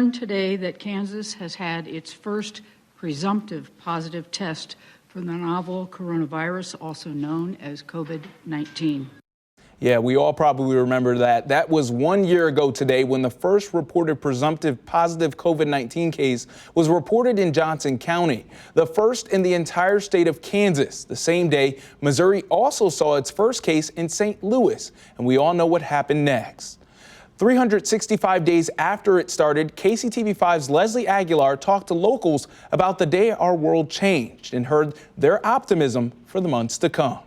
Today that Kansas has had its first presumptive positive test for the novel coronavirus, also known as COVID-19. Yeah, we all probably remember that. That was 1 year ago today when the first reported presumptive positive COVID-19 case was reported in Johnson County, the first in the entire state of Kansas. The same day, Missouri also saw its first case in St. Louis, and we all know what happened next. 365 days after it started, KCTV5's Leslie Aguilar talked to locals about the day our world changed and heard their optimism for the months to come.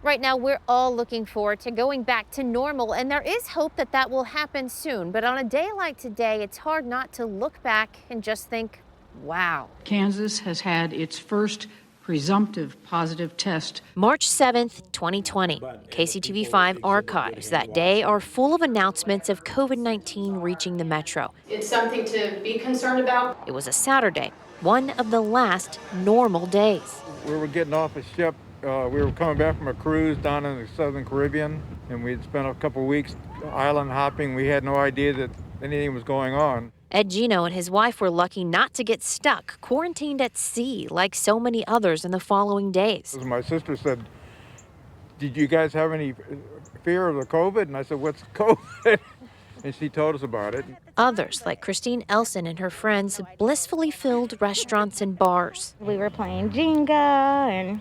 Right now, we're all looking forward to going back to normal, and there is hope that that will happen soon. But on a day like today, it's hard not to look back and just think, wow. Kansas has had its first presumptive positive test. March 7th, 2020. KCTV5 archives that day are full of announcements of COVID-19 reaching the metro. It's something to be concerned about. It was a Saturday, one of the last normal days. We were getting off a ship. We were coming back from a cruise down in the Southern Caribbean, and we'd spent a couple of weeks island hopping. We had no idea that anything was going on. Ed Gino and his wife were lucky not to get stuck, quarantined at sea like so many others in the following days. My sister said, "Did you guys have any fear of the COVID?" And I said, "What's COVID?" And she told us about it. Others, like Christine Elson and her friends, blissfully filled restaurants and bars. We were playing Jenga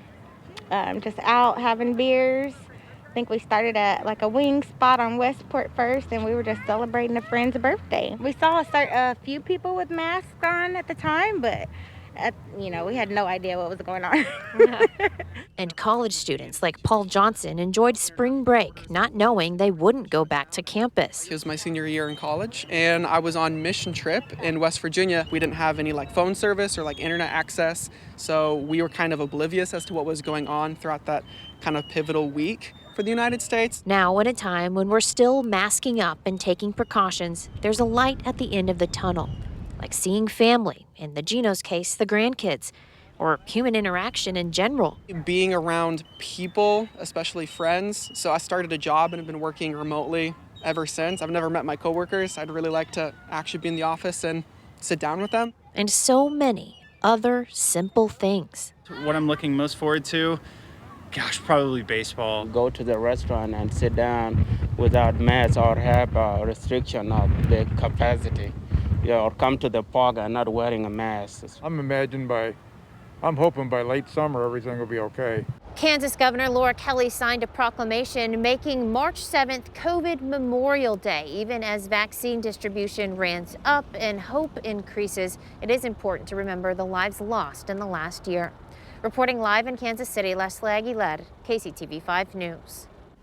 and just out having beers. I think we started at like a wing spot on Westport first, and we were just celebrating a friend's birthday. We saw a few people with masks on at the time, but we had no idea what was going on. And college students like Paul Johnson enjoyed spring break, not knowing they wouldn't go back to campus. It was my senior year in college, and I was on mission trip in West Virginia. We didn't have any phone service or internet access, so we were kind of oblivious as to what was going on throughout that kind of pivotal week for the United States. Now, at a time when we're still masking up and taking precautions, there's a light at the end of the tunnel, like seeing family, in the Gino's case, the grandkids, or human interaction in general. Being around people, especially friends. So I started a job and have been working remotely ever since. I've never met my coworkers. I'd really like to actually be in the office and sit down with them. And so many other simple things. What I'm looking most forward to, gosh, probably baseball. Go to the restaurant and sit down without masks or have a restriction of the capacity. Or come to the park and not wearing a mask. I'm hoping by late summer everything will be okay. Kansas Governor Laura Kelly signed a proclamation making March 7th COVID Memorial Day. Even as vaccine distribution ramps up and hope increases, it is important to remember the lives lost in the last year. Reporting live in Kansas City, Leslie Aguilar, KCTV5 News.